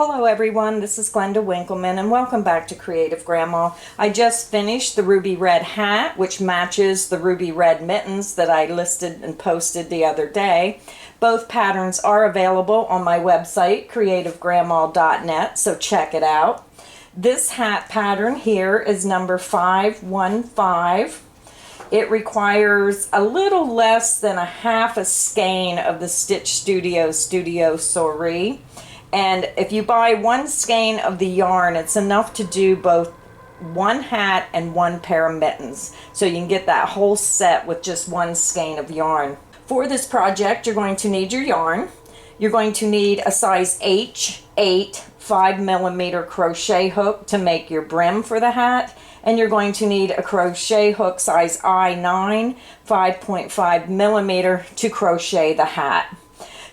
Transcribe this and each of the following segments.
Hello everyone, this is Glenda Winkleman and welcome back to Creative Grandma. I just finished the ruby red hat, which matches the ruby red mittens that I listed and posted the other day. Both patterns are available on my website, creativegrandma.net, so check it out. This hat pattern here is number 515. It requires a little less than a half a skein of the Stitch Studio Souris. And if you buy one skein of the yarn, it's enough to do both one hat and one pair of mittens. So you can get that whole set with just one skein of yarn. For this project, you're going to need your yarn. You're going to need a size H8 5mm crochet hook to make your brim for the hat. And you're going to need a crochet hook size I9 5.5mm to crochet the hat.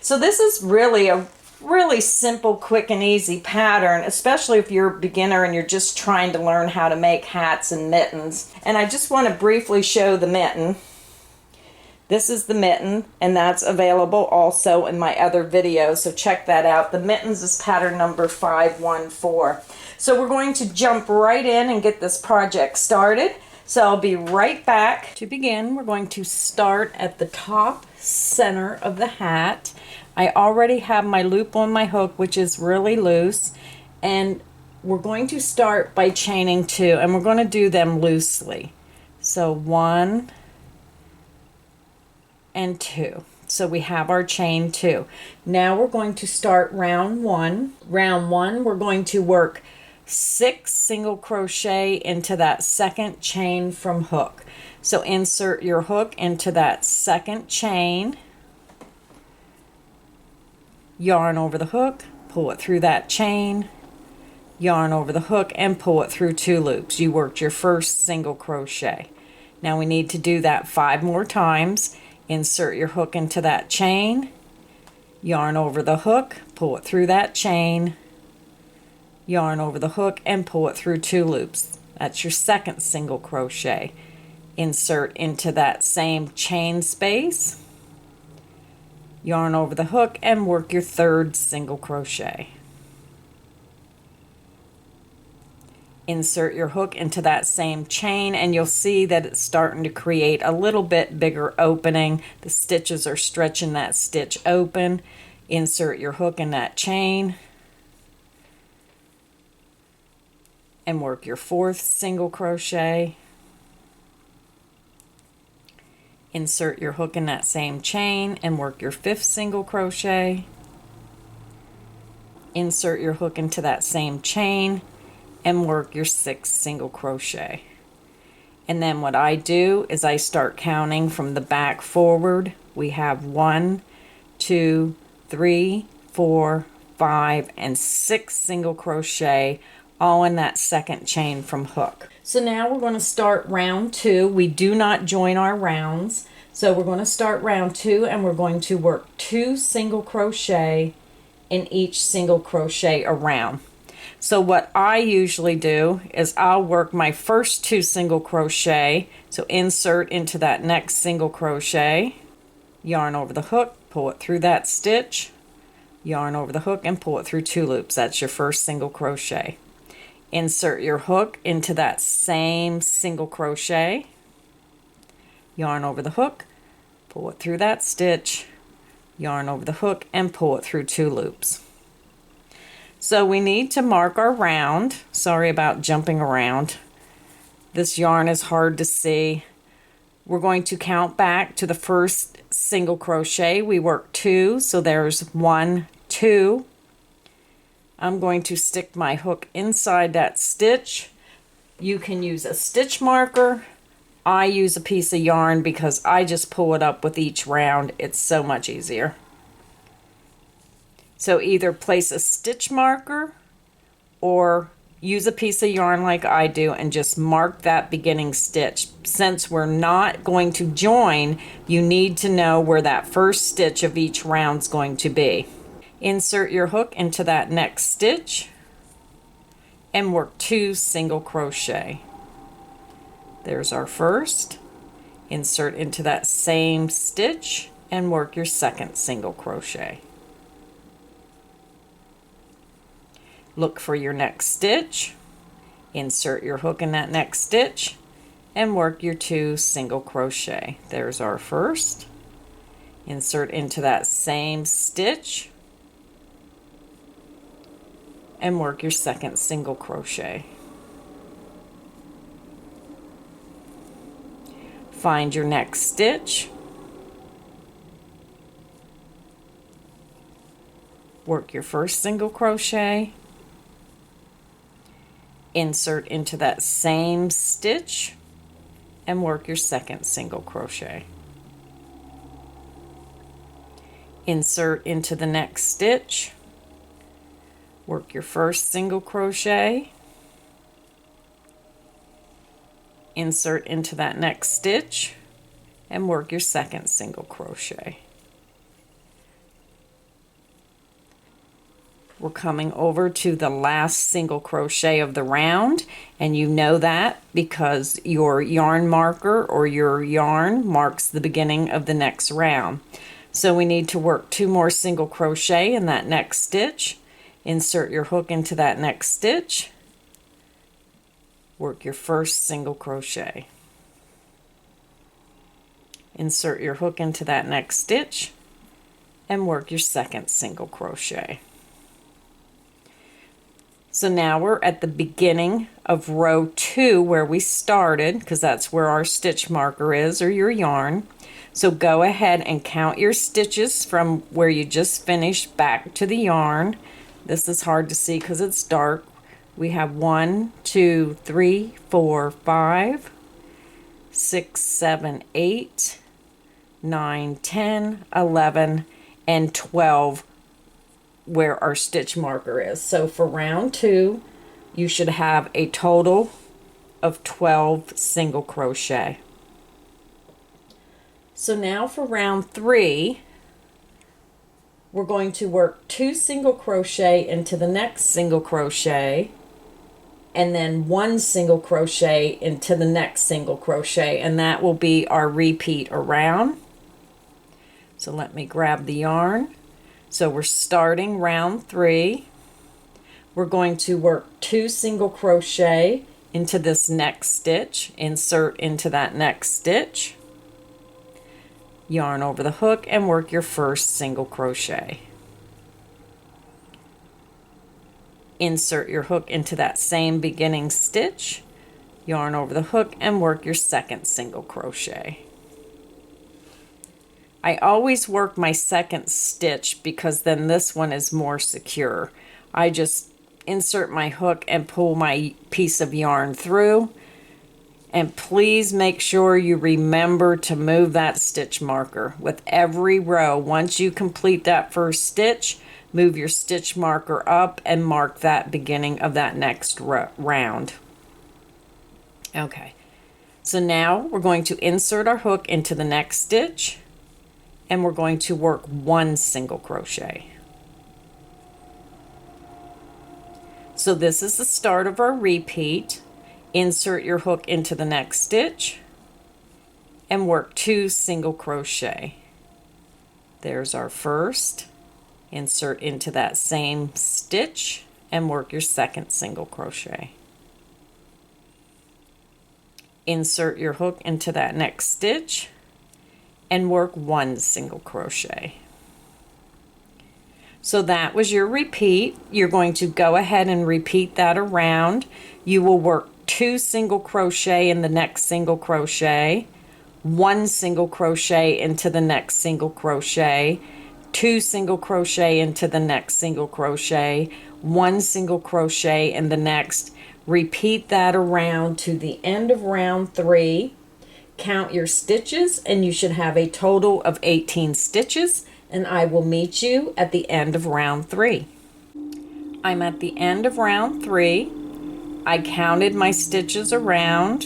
So this is really a really simple, quick and easy pattern, especially if you're a beginner and you're just trying to learn how to make hats and mittens. And I just want to briefly show the mitten. This is the mitten, and that's available also in my other videos, so check that out. The mittens is pattern number 514. So we're going to jump right in and get this project started. So I'll be right back. To begin, we're going to start at the top center of the hat. I already have my loop on my hook, which is really loose, and we're going to start by chaining 2, and we're going to do them loosely. So 1 and 2. So we have our chain 2. Now we're going to start round 1. Round 1, we're going to work 6 single crochet into that second chain from hook. So insert your hook into that second chain, yarn over the hook, pull it through that chain, yarn over the hook, and pull it through 2 loops. You worked your first single crochet. Now we need to do that 5 more times. Insert your hook into that chain, yarn over the hook, pull it through that chain, yarn over the hook, and pull it through 2 loops. That's your second single crochet. Insert into that same chain space, yarn over the hook, and work your third single crochet. Insert your hook into that same chain, and you'll see that it's starting to create a little bit bigger opening. The stitches are stretching that stitch open. Insert your hook in that chain and work your fourth single crochet. Insert your hook in that same chain and work your 5th single crochet. Insert your hook into that same chain and work your 6th single crochet. And then what I do is I start counting from the back forward. We have 1, 2, 3, 4, 5, and 6 single crochet all in that second chain from hook. So now we're going to start round 2. We do not join our rounds. So we're going to start round 2 and we're going to work 2 single crochet in each single crochet around. So what I usually do is I'll work my first 2 single crochet. So insert into that next single crochet, yarn over the hook, pull it through that stitch, yarn over the hook, and pull it through 2 loops. That's your first single crochet. Insert your hook into that same single crochet, yarn over the hook, pull it through that stitch, yarn over the hook, and pull it through 2 loops. So we need to mark our round. Sorry about jumping around. This yarn is hard to see. We're going to count back to the first single crochet. We work 2, so there's 1, 2. I'm going to stick my hook inside that stitch. You can use a stitch marker. I use a piece of yarn because I just pull it up with each round. It's so much easier. So either place a stitch marker or use a piece of yarn like I do and just mark that beginning stitch. Since we're not going to join, you need to know where that first stitch of each round is going to be. Insert your hook into that next stitch and work 2 single crochet. There's our first. Insert into that same stitch and work your second single crochet. Look for your next stitch, insert your hook in that next stitch, and work your 2 single crochet. There's our first. Insert into that same stitch and work your second single crochet. Find your next stitch, work your first single crochet, insert into that same stitch and work your second single crochet. Insert into the next stitch, work your first single crochet, insert into that next stitch and work your second single crochet. We're coming over to the last single crochet of the round, and you know that because your yarn marker or your yarn marks the beginning of the next round. So we need to work 2 more single crochet in that next stitch. Insert your hook into that next stitch, work your first single crochet. Insert your hook into that next stitch and work your second single crochet. So now we're at the beginning of row 2 where we started, because that's where our stitch marker is, or your yarn. So go ahead and count your stitches from where you just finished back to the yarn. This is hard to see because it's dark. We have 1, 2, 3, 4, 5, 6, 7, 8, 9, 10, 11, and 12 where our stitch marker is. So for round 2, you should have a total of 12 single crochet. So now for round 3, we're going to work 2 single crochet into the next single crochet, and then 1 single crochet into the next single crochet, and that will be our repeat around. So let me grab the yarn. So we're starting round 3. We're going to work 2 single crochet into this next stitch, insert into that next stitch, yarn over the hook and work your first single crochet. Insert your hook into that same beginning stitch, yarn over the hook and work your second single crochet. I always work my second stitch because then this one is more secure. I just insert my hook and pull my piece of yarn through. And please make sure you remember to move that stitch marker with every row. Once you complete that first stitch, move your stitch marker up and mark that beginning of that next round. Okay, so now we're going to insert our hook into the next stitch, and we're going to work 1 single crochet. So this is the start of our repeat. Insert your hook into the next stitch and work 2 single crochet. There's our first. Insert into that same stitch and work your second single crochet. Insert your hook into that next stitch and work 1 single crochet. So that was your repeat. You're going to go ahead and repeat that around. You will work 2 single crochet in the next single crochet, 1 single crochet into the next single crochet, 2 single crochet into the next single crochet, 1 single crochet in the next. Repeat that around to the end of round 3. Count your stitches and you should have a total of 18 stitches, and I will meet you at the end of round 3. I'm at the end of round 3. I counted my stitches around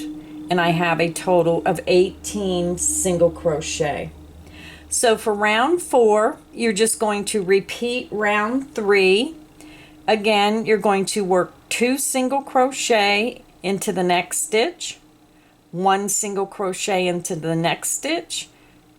and I have a total of 18 single crochet. So for round 4, you're just going to repeat round 3. Again, you're going to work 2 single crochet into the next stitch, 1 single crochet into the next stitch,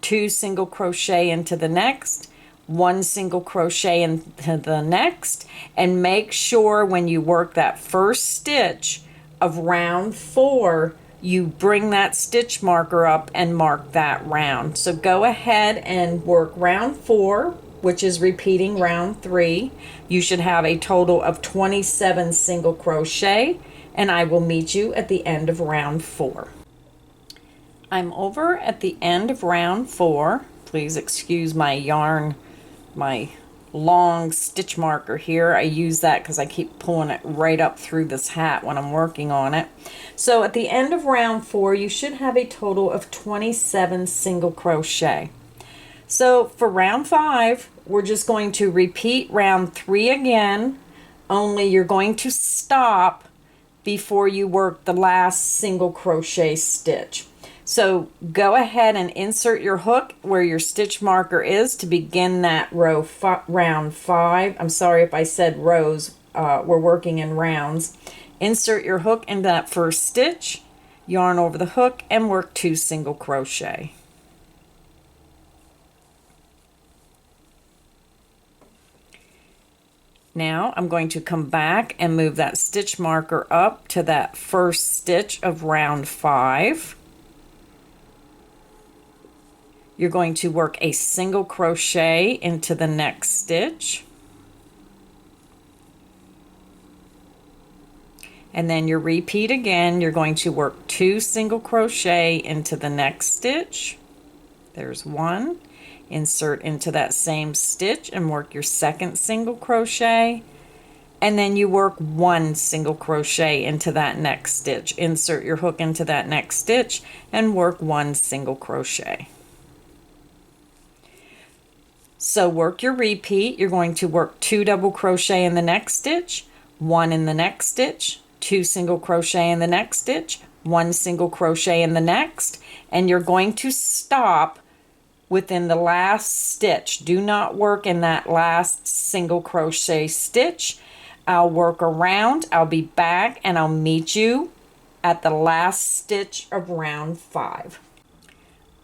2 single crochet into the next, one single crochet into the next, and make sure when you work that first stitch of round 4 you bring that stitch marker up and mark that round. So go ahead and work round 4, which is repeating round 3. You should have a total of 27 single crochet, and I will meet you at the end of round 4. I'm over at the end of round 4. Please excuse my yarn, my long stitch marker here. I use that because I keep pulling it right up through this hat when I'm working on it. So at the end of round 4 you should have a total of 27 single crochet. So for round 5 we're just going to repeat round 3 again, only you're going to stop before you work the last single crochet stitch. So go ahead and insert your hook where your stitch marker is to begin that round 5. I'm sorry if I said rows, we're working in rounds. Insert your hook into that first stitch, yarn over the hook, and work 2 single crochet. Now I'm going to come back and move that stitch marker up to that first stitch of round 5. You're going to work a single crochet into the next stitch, and then you repeat again. You're going to work 2 single crochet into the next stitch. There's 1. Insert into that same stitch and work your second single crochet, and then you work 1 single crochet into that next stitch. Insert your hook into that next stitch and work 1 single crochet. So work your repeat. You're going to work 2 double crochet in the next stitch, 1 in the next stitch, 2 single crochet in the next stitch, 1 single crochet in the next, and you're going to stop within the last stitch. Do not work in that last single crochet stitch. I'll work around, I'll be back, and I'll meet you at the last stitch of round 5.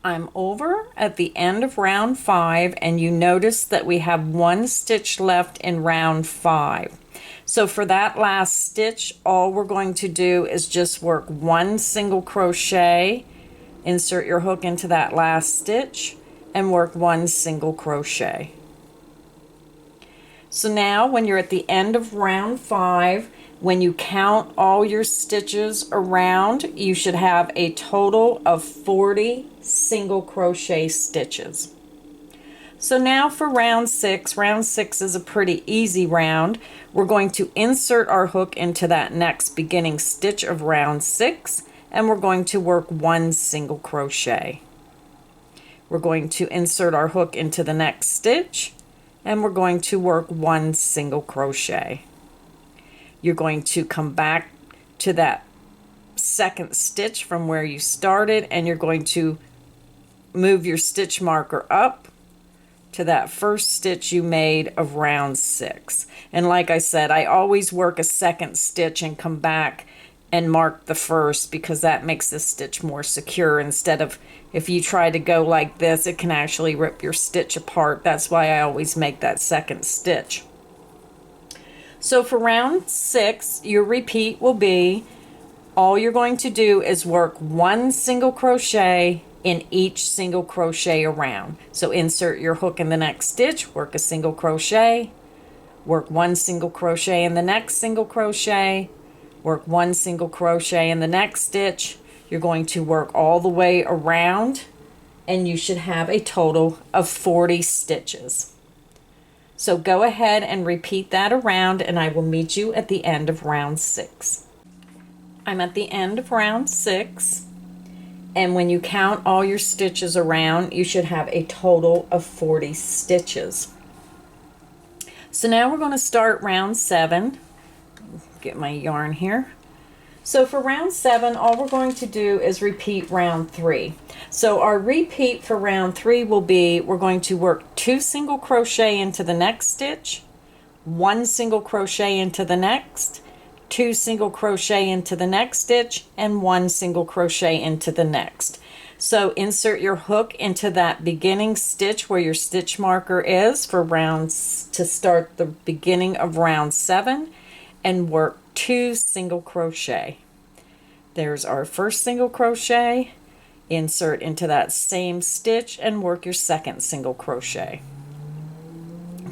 I'm over at the end of round 5, and you notice that we have 1 stitch left in round 5. So for that last stitch, all we're going to do is just work 1 single crochet, insert your hook into that last stitch, and work 1 single crochet. So now when you're at the end of round 5, when you count all your stitches around, you should have a total of 40 single crochet stitches. So now for round 6. Round 6 is a pretty easy round. We're going to insert our hook into that next beginning stitch of round 6, and we're going to work 1 single crochet. We're going to insert our hook into the next stitch, and we're going to work 1 single crochet. You're going to come back to that second stitch from where you started, and you're going to move your stitch marker up to that first stitch you made of round 6. And like I said, I always work a second stitch and come back and mark the first, because that makes the stitch more secure. Instead of, if you try to go like this, it can actually rip your stitch apart. That's why I always make that second stitch. So for round 6, your repeat will be, all you're going to do is work 1 single crochet in each single crochet around. So insert your hook in the next stitch, work a single crochet, work 1 single crochet in the next single crochet, work 1 single crochet in the next stitch. You're going to work all the way around, and you should have a total of 40 stitches. So go ahead and repeat that around, and I will meet you at the end of round 6. I'm at the end of round 6, and when you count all your stitches around, you should have a total of 40 stitches. So now we're going to start round 7. Get my yarn here. So for round 7, all we're going to do is repeat round 3. So our repeat for round 3 will be, we're going to work 2 single crochet into the next stitch, 1 single crochet into the next, 2 single crochet into the next stitch, and 1 single crochet into the next. So insert your hook into that beginning stitch where your stitch marker is for rounds to start the beginning of round 7 and work 2 single crochet. There's our first single crochet. Insert into that same stitch and work your second single crochet.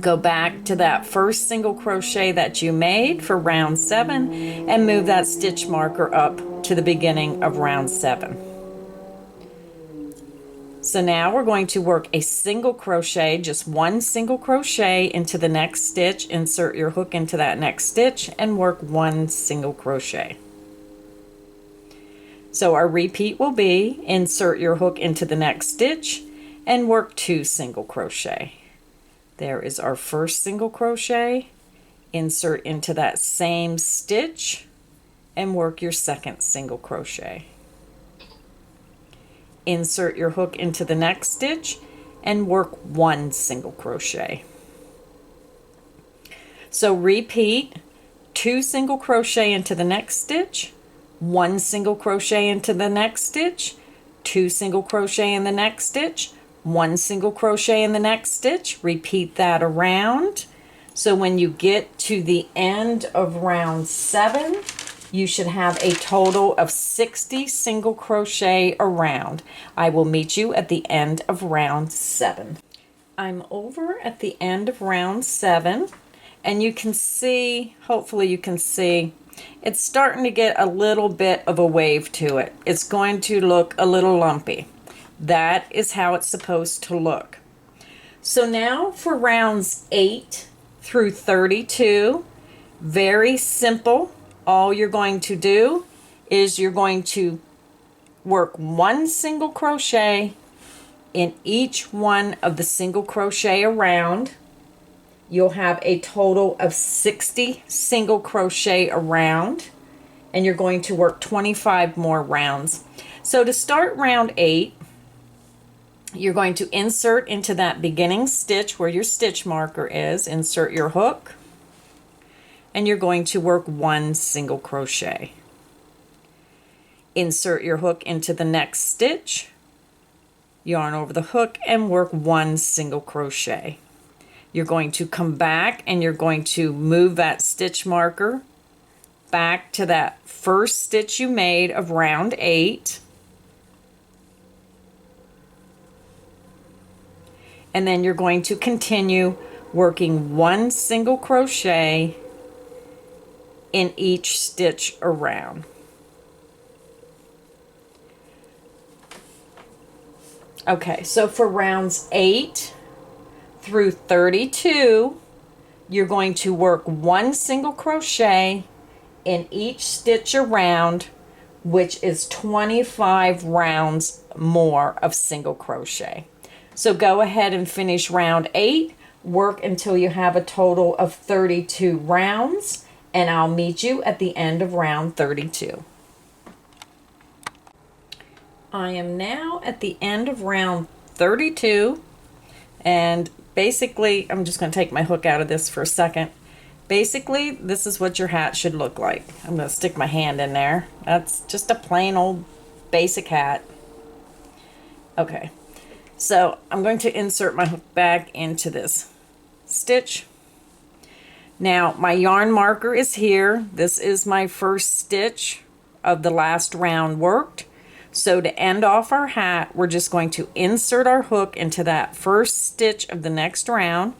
Go back to that first single crochet that you made for round 7 and move that stitch marker up to the beginning of round 7. So now we're going to work a single crochet, just one single crochet into the next stitch. Insert your hook into that next stitch and work 1 single crochet. So our repeat will be insert your hook into the next stitch and work 2 single crochet. There is our first single crochet. Insert into that same stitch and work your second single crochet. Insert your hook into the next stitch and work 1 single crochet. So repeat 2 single crochet into the next stitch, 1 single crochet into the next stitch, 2 single crochet in the next stitch, 1 single crochet in the next stitch. Repeat that around. So when you get to the end of round 7, you should have a total of 60 single crochet around. I will meet you at the end of round 7. I'm over at the end of round 7, and you can see, hopefully you can see, it's starting to get a little bit of a wave to it. It's going to look a little lumpy. That is how it's supposed to look. So now for rounds 8 through 32, very simple. All you're going to do is you're going to work 1 single crochet in each one of the single crochet around. You'll have a total of 60 single crochet around, and you're going to work 25 more rounds. So to start round 8, you're going to insert into that beginning stitch where your stitch marker is, insert your hook, and you're going to work 1 single crochet. Insert your hook into the next stitch, yarn over the hook, and work 1 single crochet. You're going to come back and you're going to move that stitch marker back to that first stitch you made of round 8. And then you're going to continue working 1 single crochet in each stitch around. Okay, so for rounds 8 through 32, you're going to work 1 single crochet in each stitch around, which is 25 rounds more of single crochet. So go ahead and finish round 8, work until you have a total of 32 rounds, and I'll meet you at the end of round 32. I am now at the end of round 32, and basically, I'm just going to take my hook out of this for a second. Basically, this is what your hat should look like. I'm going to stick my hand in there. That's just a plain old basic hat. Okay, so I'm going to insert my hook back into this stitch. Now, my yarn marker is here. This is my first stitch of the last round worked. So to end off our hat, we're just going to insert our hook into that first stitch of the next round,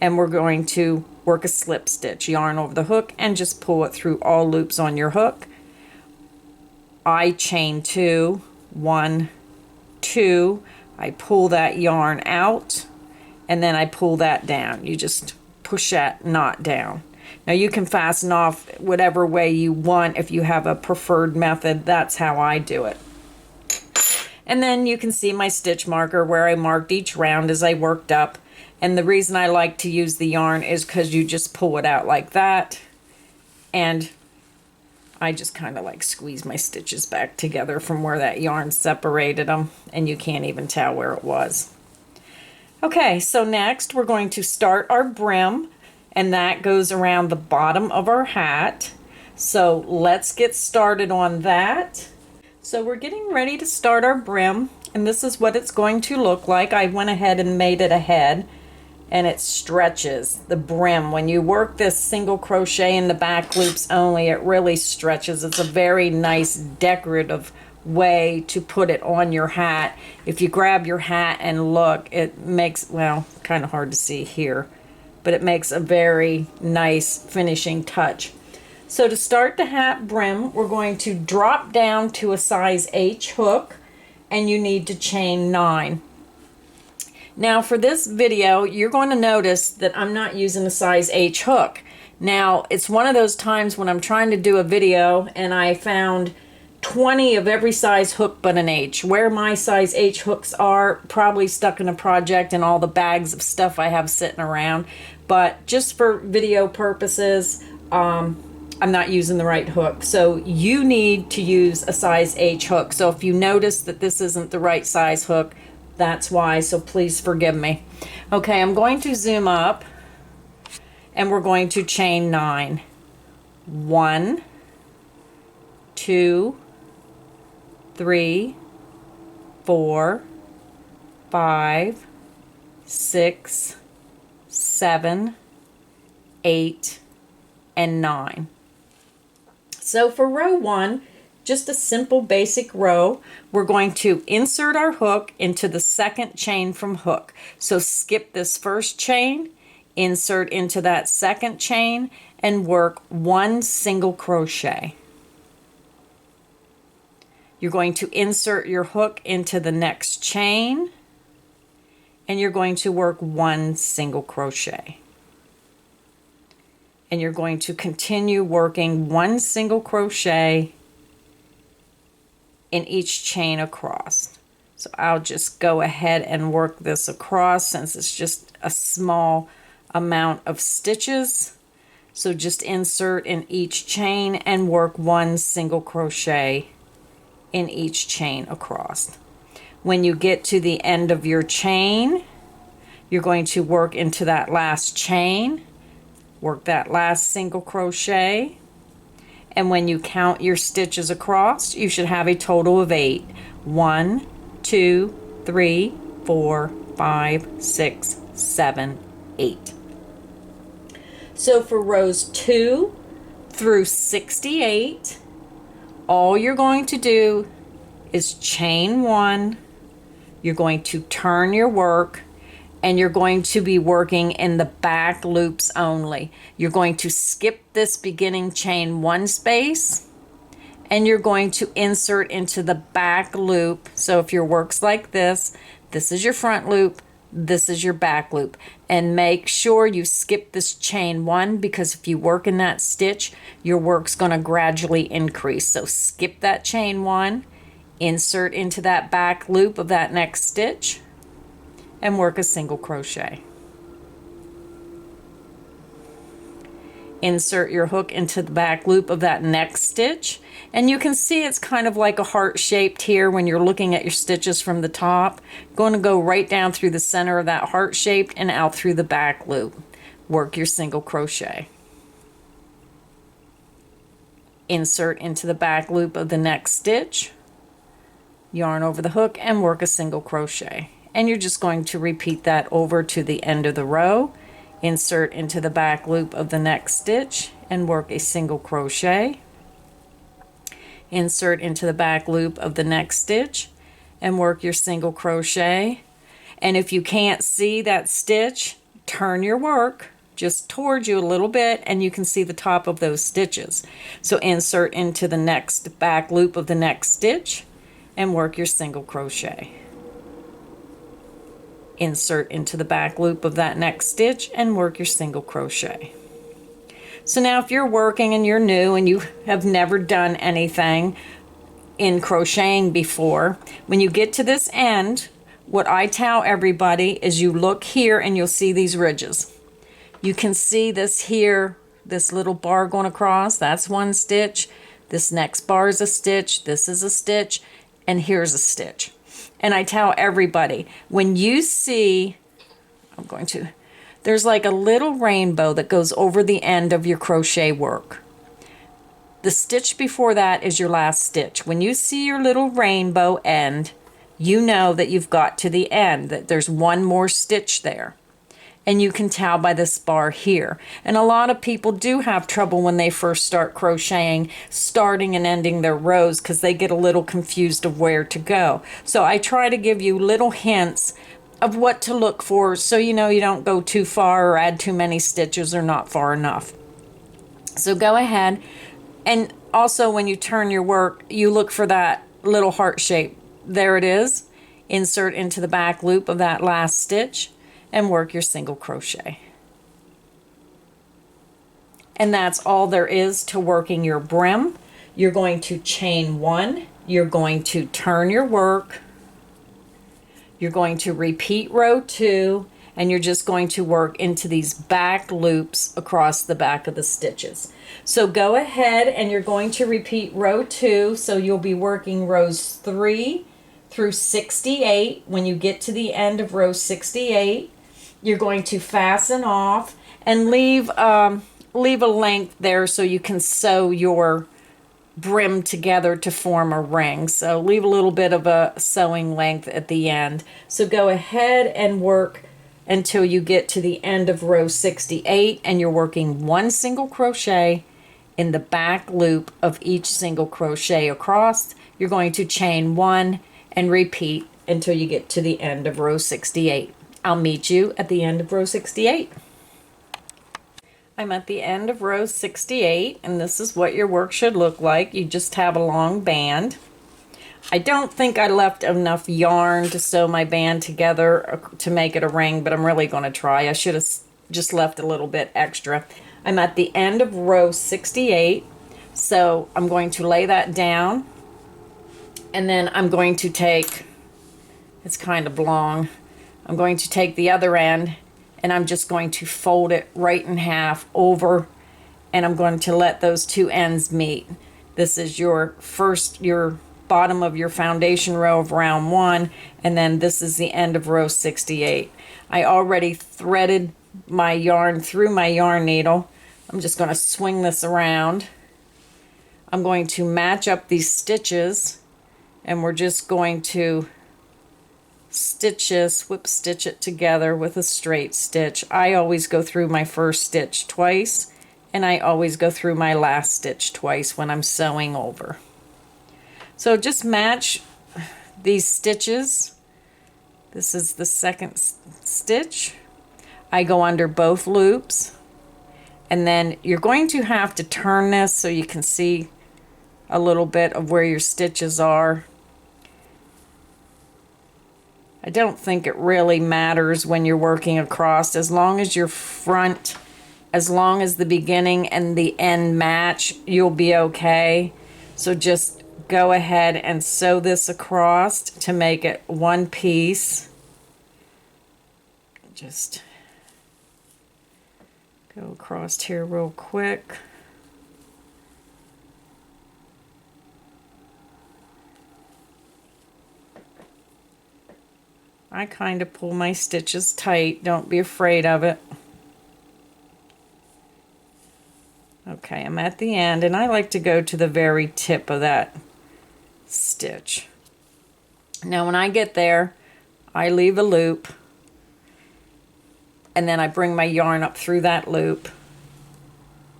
and we're going to work a slip stitch, yarn over the hook, and just pull it through all loops on your hook. I chain 2, 1, 2, I pull that yarn out, and then I pull that down. You just push that knot down. Now you can fasten off whatever way you want if you have a preferred method. That's how I do it. And then you can see my stitch marker where I marked each round as I worked up. And the reason I like to use the yarn is because you just pull it out like that. And I just kind of like squeeze my stitches back together from where that yarn separated them. And you can't even tell where it was. Okay, so next we're going to start our brim. And that goes around the bottom of our hat. So let's get started on that. So we're getting ready to start our brim, and this is what it's going to look like. I went ahead and made it a head, and it stretches the brim. When you work this single crochet in the back loops only, it really stretches. It's a very nice decorative way to put it on your hat. If you grab your hat and look, it makes, well, kind of hard to see here, but it makes a very nice finishing touch. So to start the hat brim, we're going to drop down to a size H hook, and you need to chain 9. Now for this video, you're going to notice that I'm not using a size H hook. Now it's one of those times when I'm trying to do a video and I found 20 of every size hook but an H. Where my size H hooks are, probably stuck in a project and all the bags of stuff I have sitting around. But just for video purposes, I'm not using the right hook. So you need to use a size H hook. So if you notice that this isn't the right size hook, that's why, so please forgive me. Okay, I'm going to zoom up and we're going to chain 9. 1, 2, 3, 4, 5, 6, 7, 8, and 9. So for row 1, just a simple basic row, we're going to insert our hook into the second chain from hook. So skip this first chain, insert into that second chain, and work 1 single crochet. You're going to insert your hook into the next chain, and you're going to work 1 single crochet. And you're going to continue working 1 single crochet in each chain across. So I'll just go ahead and work this across since it's just a small amount of stitches. So just insert in each chain and work 1 single crochet in each chain across. When you get to the end of your chain, you're going to work into that last chain, work that last single crochet, and when you count your stitches across, you should have a total of 8. 1, 2, 3, 4, 5, 6, 7, 8. So for rows 2 through 68, all you're going to do is chain 1, you're going to turn your work, and you're going to be working in the back loops only. You're going to skip this beginning chain 1 space, and you're going to insert into the back loop. So if your work's like this, this is your front loop, this is your back loop. And make sure you skip this chain 1, because if you work in that stitch, your work's going to gradually increase. So skip that chain 1, insert into that back loop of that next stitch, and work a single crochet. Insert your hook into the back loop of that next stitch, and you can see it's kind of like a heart shaped here when you're looking at your stitches from the top. Going to go right down through the center of that heart shaped and out through the back loop. Work your single crochet. Insert into the back loop of the next stitch, yarn over the hook, and work a single crochet. And you're just going to repeat that over to the end of the row. Insert into the back loop of the next stitch and work a single crochet. Insert into the back loop of the next stitch and work your single crochet. And if you can't see that stitch, turn your work just towards you a little bit and you can see the top of those stitches. So insert into the next back loop of the next stitch and work your single crochet. Insert into the back loop of that next stitch and work your single crochet. So now if you're working and you're new and you have never done anything in crocheting before, when you get to this end, what I tell everybody is you look here and you'll see these ridges. You can see this here, this little bar going across, that's 1 stitch. This next bar is a stitch, this is a stitch, and here's a stitch. And I tell everybody, when you see, there's like a little rainbow that goes over the end of your crochet work. The stitch before that is your last stitch. When you see your little rainbow end, you know that you've got to the end, that there's one more stitch there. And you can tell by this bar here. And a lot of people do have trouble when they first start crocheting, starting and ending their rows, because they get a little confused of where to go. So I try to give you little hints of what to look for, so you know you don't go too far or add too many stitches or not far enough. So go ahead, and also when you turn your work, you look for that little heart shape. There it is. Insert into the back loop of that last stitch and work your single crochet. And that's all there is to working your brim. You're going to chain one, you're going to turn your work, you're going to repeat row 2, and you're just going to work into these back loops across the back of the stitches. So go ahead and you're going to repeat row 2, so you'll be working rows 3 through 68. When you get to the end of row 68, you're going to fasten off and leave a length there so you can sew your brim together to form a ring. So leave a little bit of a sewing length at the end. So go ahead and work until you get to the end of row 68, and you're working one single crochet in the back loop of each single crochet across. You're going to chain one and repeat until you get to the end of row 68. I'll meet you at the end of row 68. I'm at the end of row 68, and this is what your work should look like. You just have a long band. I don't think I left enough yarn to sew my band together to make it a ring, but I'm really going to try. I should have just left a little bit extra. I'm at the end of row 68, so I'm going to lay that down, and then I'm going to take, it's kind of long, I'm going to take the other end, and I'm just going to fold it right in half over, and I'm going to let those two ends meet. This is your bottom of your foundation row of round 1, and then this is the end of row 68. I already threaded my yarn through my yarn needle. I'm just going to swing this around. I'm going to match up these stitches, and we're just going to whip stitch it together with a straight stitch. I always go through my first stitch twice, and I always go through my last stitch twice when I'm sewing over. So just match these stitches. This is the second stitch. I go under both loops, and then you're going to have to turn this so you can see a little bit of where your stitches are. I don't think it really matters when you're working across, as long as your front, as long as the beginning and the end match, you'll be okay. So just go ahead and sew this across to make it one piece. Just go across here real quick. I kind of pull my stitches tight. Don't be afraid of it. Okay, I'm at the end, and I like to go to the very tip of that stitch. Now when I get there, I leave a loop, and then I bring my yarn up through that loop,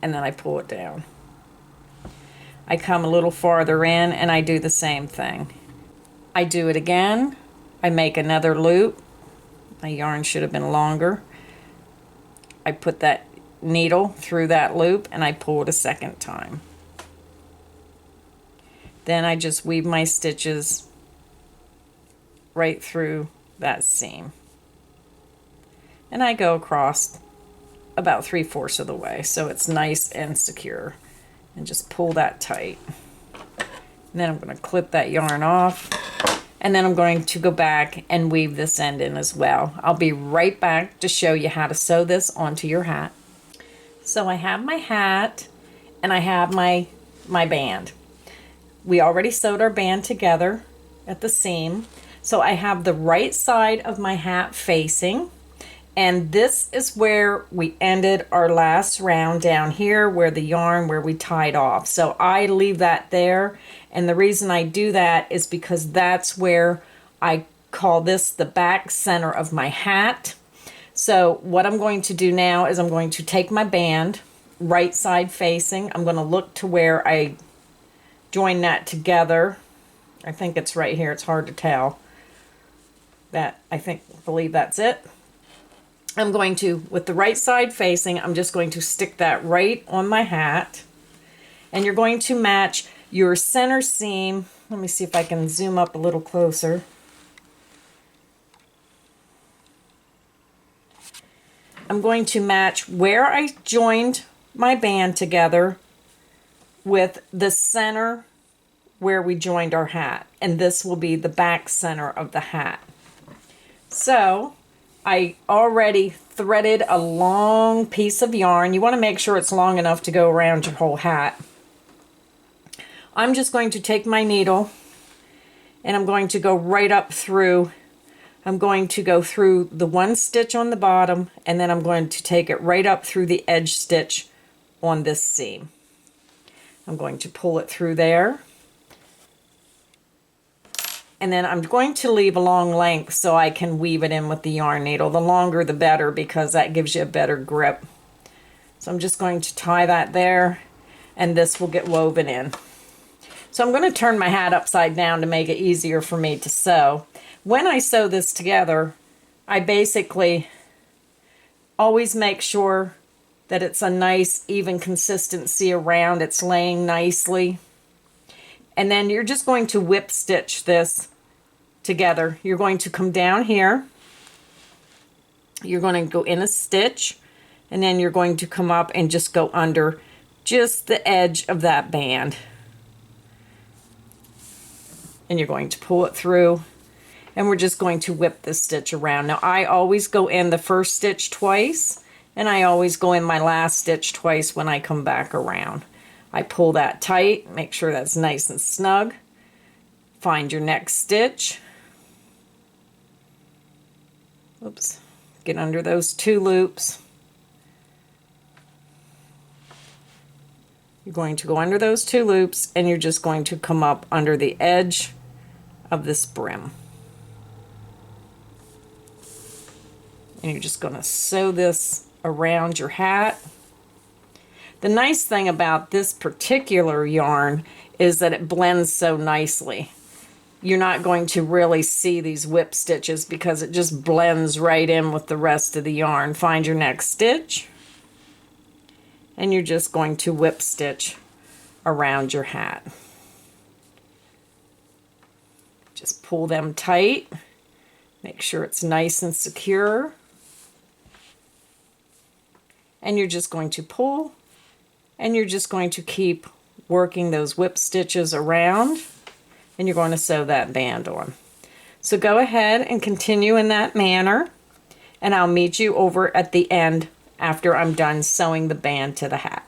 and then I pull it down. I come a little farther in, and I do the same thing. I do it again. I make another loop. My yarn should have been longer. I put that needle through that loop, and I pull it a second time. Then I just weave my stitches right through that seam. And I go across about 3/4 of the way, so it's nice and secure. And just pull that tight. And then I'm going to clip that yarn off. And then I'm going to go back and weave this end in as well. I'll be right back to show you how to sew this onto your hat. So I have my hat, and I have my band. We already sewed our band together at the seam. So I have the right side of my hat facing, And this is where we ended our last round down here where the yarn where we tied off. So I leave that there. And the reason I do that is because that's where I call this the back center of my hat. So what I'm going to do now is I'm going to take my band, right side facing. I'm going to look to where I join that together. I think it's right here. It's hard to tell. Believe that's it. I'm going to, with the right side facing, I'm just going to stick that right on my hat. And you're going to match your center seam. Let me see if I can zoom up a little closer. I'm going to match where I joined my band together with the center where we joined our hat. And this will be the back center of the hat. So I already threaded a long piece of yarn. You want to make sure it's long enough to go around your whole hat. I'm just going to take my needle and I'm going to go right up through. I'm going to go through the one stitch on the bottom and then I'm going to take it right up through the edge stitch on this seam. I'm going to pull it through there. And then I'm going to leave a long length so I can weave it in with the yarn needle. The longer the better because that gives you a better grip. So I'm just going to tie that there and this will get woven in. So I'm going to turn my hat upside down to make it easier for me to sew. When I sew this together, I basically always make sure that it's a nice even consistency around. It's laying nicely. And then you're just going to whip stitch this together. You're going to come down here. You're going to go in a stitch. And then you're going to come up and just go under just the edge of that band. And you're going to pull it through. And we're just going to whip this stitch around. Now I always go in the first stitch twice. And I always go in my last stitch twice when I come back around. I pull that tight, make sure that's nice and snug. Find your next stitch. Oops, get under those two loops. You're going to go under those two loops and you're just going to come up under the edge of this brim. And you're just going to sew this around your hat. The nice thing about this particular yarn is that it blends so nicely. You're not going to really see these whip stitches because it just blends right in with the rest of the yarn. Find your next stitch and you're just going to whip stitch around your hat. Just pull them tight. Make sure it's nice and secure. And you're just going to pull. And you're just going to keep working those whip stitches around and you're going to sew that band on. So go ahead and continue in that manner and I'll meet you over at the end after I'm done sewing the band to the hat.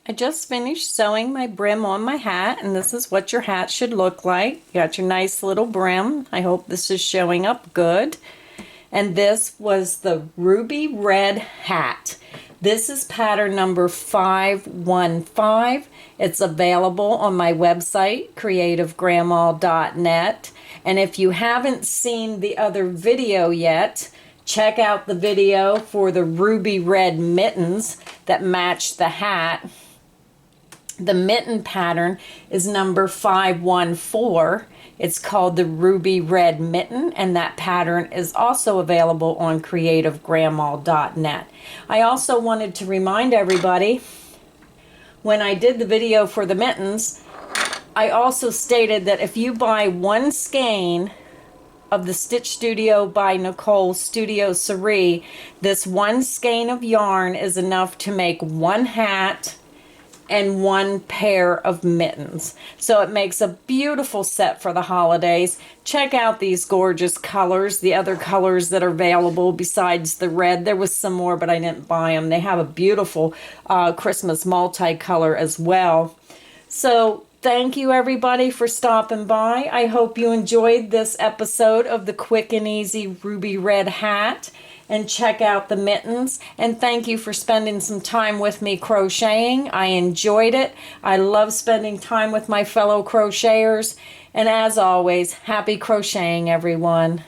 I just finished sewing my brim on my hat and this is what your hat should look like. You got your nice little brim. I hope this is showing up good. And this was the ruby red hat. This is pattern number 515. It's available on my website, creativegrandma.net. And if you haven't seen the other video yet, check out the video for the ruby red mittens that match the hat. The mitten pattern is number 514. It's called the Ruby Red Mitten, and that pattern is also available on creativegrandma.net. I also wanted to remind everybody, when I did the video for the mittens, I also stated that if you buy one skein of the Stitch Studio by Nicole Studio Cerie, this one skein of yarn is enough to make one hat and one pair of mittens. So it makes a beautiful set for the holidays. Check out these gorgeous colors, the other colors that are available besides the red. There was some more, but I didn't buy them. They have a beautiful Christmas multicolor as well. So thank you everybody for stopping by. I hope you enjoyed this episode of the Quick and Easy Ruby Red Hat. and check out the mittens. And thank you for spending some time with me crocheting. I enjoyed it. I love spending time with my fellow crocheters. And as always, happy crocheting, everyone.